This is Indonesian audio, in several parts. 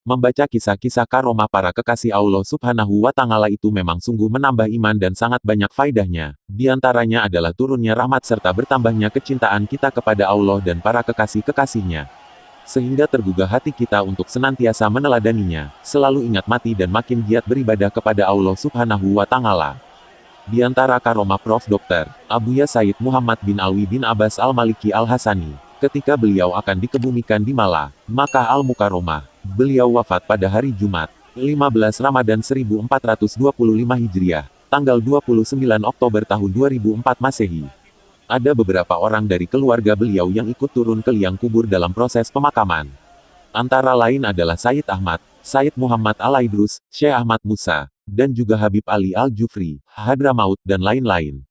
Membaca kisah-kisah karomah para kekasih Allah Subhanahu wa Ta'ala itu memang sungguh menambah iman dan sangat banyak faedahnya. Di antaranya adalah turunnya rahmat serta bertambahnya kecintaan kita kepada Allah dan para kekasih-kekasihnya. Sehingga tergugah hati kita untuk senantiasa meneladaninya, selalu ingat mati dan makin giat beribadah kepada Allah Subhanahu wa Ta'ala. Di antara karomah Prof. Dr. Abuya Said Muhammad bin Alwi bin Abbas Al-Maliki Al-Hasani, ketika beliau akan dikebumikan di Makkah, Al-Mukarramah, beliau wafat pada hari Jumat, 15 Ramadan 1425 Hijriah, tanggal 29 Oktober tahun 2004 Masehi. Ada beberapa orang dari keluarga beliau yang ikut turun ke liang kubur dalam proses pemakaman. Antara lain adalah Sayyid Ahmad, Sayyid Muhammad Al-Aidrus, Syekh Ahmad Musa, dan juga Habib Ali Al-Jufri, Hadramaut dan lain-lain.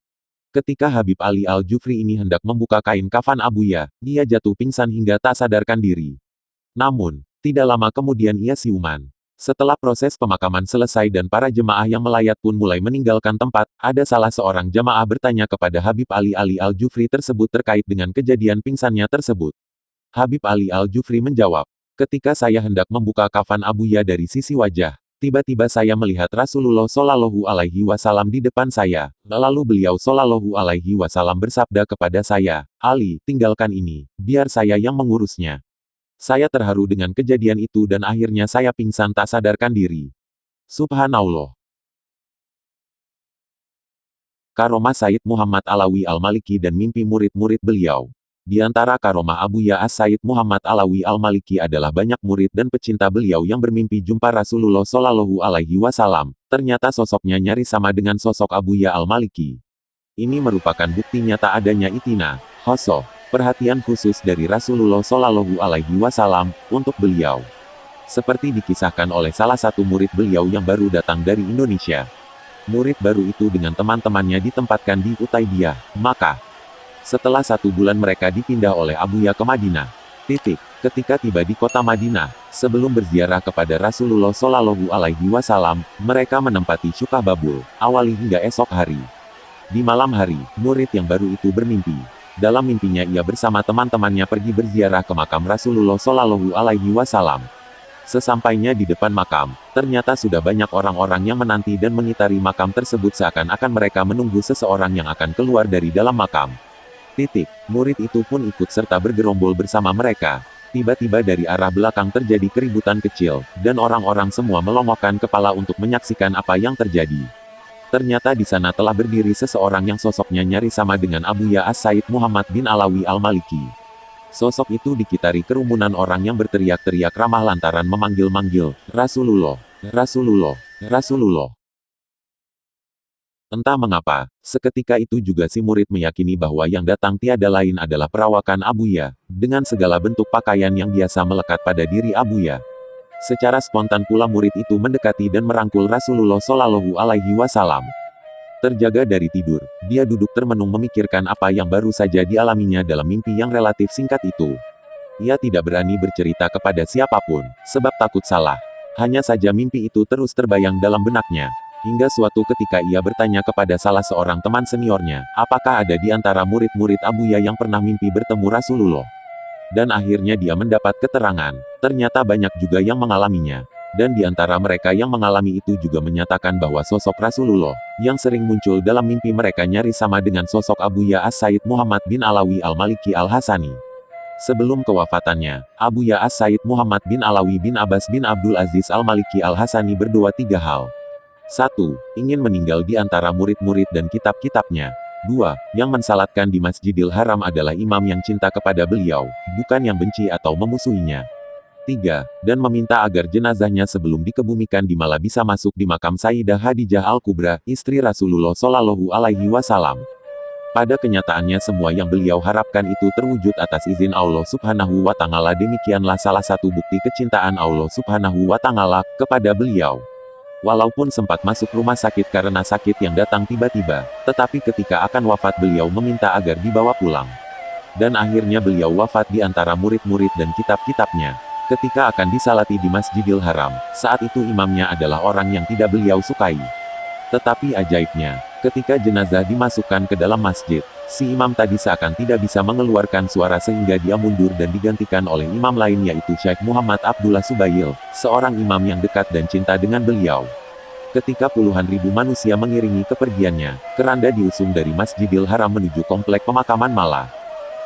Ketika Habib Ali Al-Jufri ini hendak membuka kain kafan Abuya, ia jatuh pingsan hingga tak sadarkan diri. Namun, tidak lama kemudian ia siuman. Setelah proses pemakaman selesai dan para jemaah yang melayat pun mulai meninggalkan tempat, ada salah seorang jemaah bertanya kepada Habib Ali Al-Jufri tersebut terkait dengan kejadian pingsannya tersebut. Habib Ali Al-Jufri menjawab, ketika saya hendak membuka kafan Abuya dari sisi wajah, tiba-tiba saya melihat Rasulullah Shallallahu Alaihi Wasallam di depan saya. Lalu beliau Shallallahu Alaihi Wasallam bersabda kepada saya, Ali, tinggalkan ini, biar saya yang mengurusnya. Saya terharu dengan kejadian itu dan akhirnya saya pingsan tak sadarkan diri. Subhanallah. Karomah Sayyid Muhammad Alawi Al-Maliki dan mimpi murid-murid beliau. Di antara karomah Abuya As-Sayyid Muhammad Alawi Al-Maliki adalah banyak murid dan pecinta beliau yang bermimpi jumpa Rasulullah Shallallahu Alaihi Wasallam. Ternyata sosoknya nyaris sama dengan sosok Abuya Al-Maliki. Ini merupakan bukti nyata adanya itina, khosoh, perhatian khusus dari Rasulullah Shallallahu Alaihi Wasallam untuk beliau. Seperti dikisahkan oleh salah satu murid beliau yang baru datang dari Indonesia. Murid baru itu dengan teman-temannya ditempatkan di Utaibiyah, Makkah. Setelah 1 bulan mereka dipindah oleh Abuya ke Madinah. Ketika tiba di kota Madinah, sebelum berziarah kepada Rasulullah Shallallahu Alaihi Wasallam, mereka menempati Syukah Babul, awali hingga esok hari. Di malam hari, murid yang baru itu bermimpi. Dalam mimpinya ia bersama teman-temannya pergi berziarah ke makam Rasulullah Shallallahu Alaihi Wasallam. Sesampainya di depan makam, ternyata sudah banyak orang-orang yang menanti dan mengitari makam tersebut seakan-akan mereka menunggu seseorang yang akan keluar dari dalam makam. Murid itu pun ikut serta bergerombol bersama mereka. Tiba-tiba dari arah belakang terjadi keributan kecil, dan orang-orang semua melongokkan kepala untuk menyaksikan apa yang terjadi. Ternyata di sana telah berdiri seseorang yang sosoknya nyaris sama dengan Abuya As-Sayyid Muhammad bin Alawi Al-Maliki. Sosok itu dikitari kerumunan orang yang berteriak-teriak ramah lantaran memanggil-manggil, Rasulullah, Rasulullah, Rasulullah. Entah mengapa, seketika itu juga si murid meyakini bahwa yang datang tiada lain adalah perawakan Abuya, dengan segala bentuk pakaian yang biasa melekat pada diri Abuya. Secara spontan pula murid itu mendekati dan merangkul Rasulullah Shallallahu Alaihi Wasallam. Terjaga dari tidur, dia duduk termenung memikirkan apa yang baru saja dialaminya dalam mimpi yang relatif singkat itu. Ia tidak berani bercerita kepada siapapun, sebab takut salah. Hanya saja mimpi itu terus terbayang dalam benaknya. Hingga suatu ketika ia bertanya kepada salah seorang teman seniornya, apakah ada di antara murid-murid Abuya yang pernah mimpi bertemu Rasulullah. Dan akhirnya dia mendapat keterangan, ternyata banyak juga yang mengalaminya. Dan di antara mereka yang mengalami itu juga menyatakan bahwa sosok Rasulullah, yang sering muncul dalam mimpi mereka nyaris sama dengan sosok Abuya As-Sayyid Muhammad bin Alawi Al-Maliki Al-Hasani. Sebelum kewafatannya, Abuya As-Sayyid Muhammad bin Alawi bin Abbas bin Abdul Aziz Al-Maliki Al-Hasani berdoa 3 hal. 1. Ingin meninggal di antara murid-murid dan kitab-kitabnya. 2. Yang mensalatkan di Masjidil Haram adalah imam yang cinta kepada beliau, bukan yang benci atau memusuhinya. 3. Dan meminta agar jenazahnya sebelum dikebumikan di Makkah bisa masuk di makam Sayyidah Khadijah Al-Kubra, istri Rasulullah Shallallahu Alaihi Wasallam. Pada kenyataannya semua yang beliau harapkan itu terwujud atas izin Allah Subhanahu wa Ta'ala. Demikianlah salah satu bukti kecintaan Allah Subhanahu wa Ta'ala kepada beliau. Walaupun sempat masuk rumah sakit karena sakit yang datang tiba-tiba, tetapi ketika akan wafat beliau meminta agar dibawa pulang. Dan akhirnya beliau wafat di antara murid-murid dan kitab-kitabnya. Ketika akan disalati di Masjidil Haram, saat itu imamnya adalah orang yang tidak beliau sukai. Tetapi ajaibnya, Ketika jenazah dimasukkan ke dalam masjid, si imam tadi seakan tidak bisa mengeluarkan suara sehingga dia mundur dan digantikan oleh imam lain yaitu Syekh Muhammad Abdullah Subail, seorang imam yang dekat dan cinta dengan beliau. Ketika puluhan ribu manusia mengiringi kepergiannya, keranda diusung dari Masjidil Haram menuju komplek pemakaman Malah.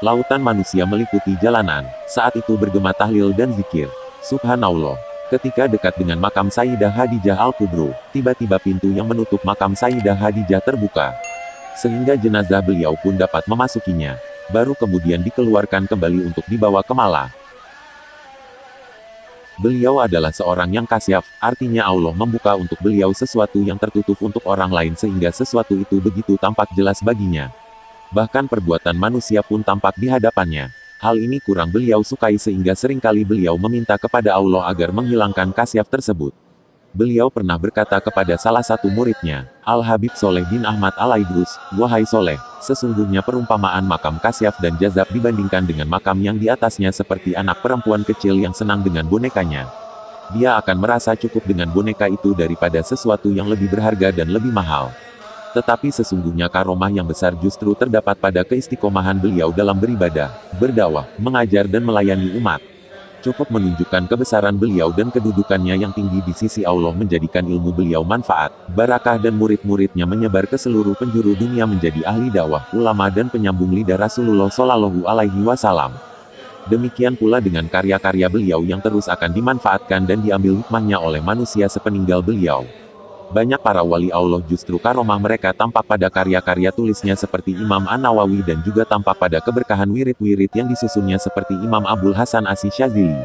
Lautan manusia meliputi jalanan, saat itu bergema tahlil dan zikir. Subhanallah. Ketika dekat dengan makam Sayyidah Khadijah Al-Kubro, tiba-tiba pintu yang menutup makam Sayyidah Khadijah terbuka. Sehingga jenazah beliau pun dapat memasukinya. Baru kemudian dikeluarkan kembali untuk dibawa ke Malah. Beliau adalah seorang yang kasyaf, artinya Allah membuka untuk beliau sesuatu yang tertutup untuk orang lain sehingga sesuatu itu begitu tampak jelas baginya. Bahkan perbuatan manusia pun tampak di hadapannya. Hal ini kurang beliau sukai sehingga seringkali beliau meminta kepada Allah agar menghilangkan kasyaf tersebut. Beliau pernah berkata kepada salah satu muridnya, Al-Habib Soleh bin Ahmad Al-Aidrus, "Wahai Soleh, sesungguhnya perumpamaan makam kasyaf dan jazab dibandingkan dengan makam yang di atasnya seperti anak perempuan kecil yang senang dengan bonekanya. Dia akan merasa cukup dengan boneka itu daripada sesuatu yang lebih berharga dan lebih mahal." Tetapi sesungguhnya karomah yang besar justru terdapat pada keistiqomahan beliau dalam beribadah, berdakwah, mengajar dan melayani umat. Cukup menunjukkan kebesaran beliau dan kedudukannya yang tinggi di sisi Allah menjadikan ilmu beliau manfaat, barakah dan murid-muridnya menyebar ke seluruh penjuru dunia menjadi ahli dakwah, ulama dan penyambung lidah Rasulullah Shallallahu Alaihi Wasallam. Demikian pula dengan karya-karya beliau yang terus akan dimanfaatkan dan diambil hikmahnya oleh manusia sepeninggal beliau. Banyak para wali Allah justru karomah mereka tampak pada karya-karya tulisnya seperti Imam An-Nawawi dan juga tampak pada keberkahan wirid-wirid yang disusunnya seperti Imam Abul Hasan Asy-Syadzili.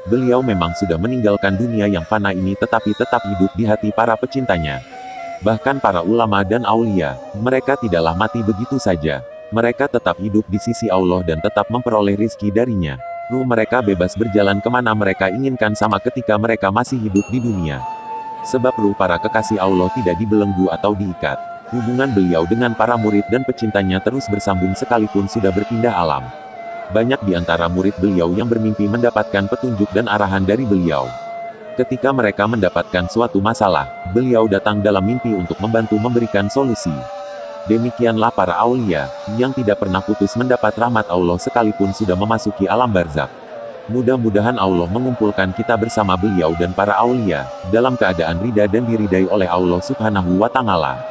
Beliau memang sudah meninggalkan dunia yang fana ini tetapi tetap hidup di hati para pecintanya. Bahkan para ulama dan aulia, mereka tidaklah mati begitu saja. Mereka tetap hidup di sisi Allah dan tetap memperoleh rizki darinya. Ruh mereka bebas berjalan kemana mereka inginkan sama ketika mereka masih hidup di dunia. Sebab ruh para kekasih Allah tidak dibelenggu atau diikat. Hubungan beliau dengan para murid dan pecintanya terus bersambung sekalipun sudah berpindah alam. Banyak di antara murid beliau yang bermimpi mendapatkan petunjuk dan arahan dari beliau. Ketika mereka mendapatkan suatu masalah, beliau datang dalam mimpi untuk membantu memberikan solusi. Demikianlah para aulia, yang tidak pernah putus mendapat rahmat Allah sekalipun sudah memasuki alam barzakh. Mudah-mudahan Allah mengumpulkan kita bersama beliau dan para aulia, dalam keadaan ridha dan diridai oleh Allah Subhanahu wa Ta'ala.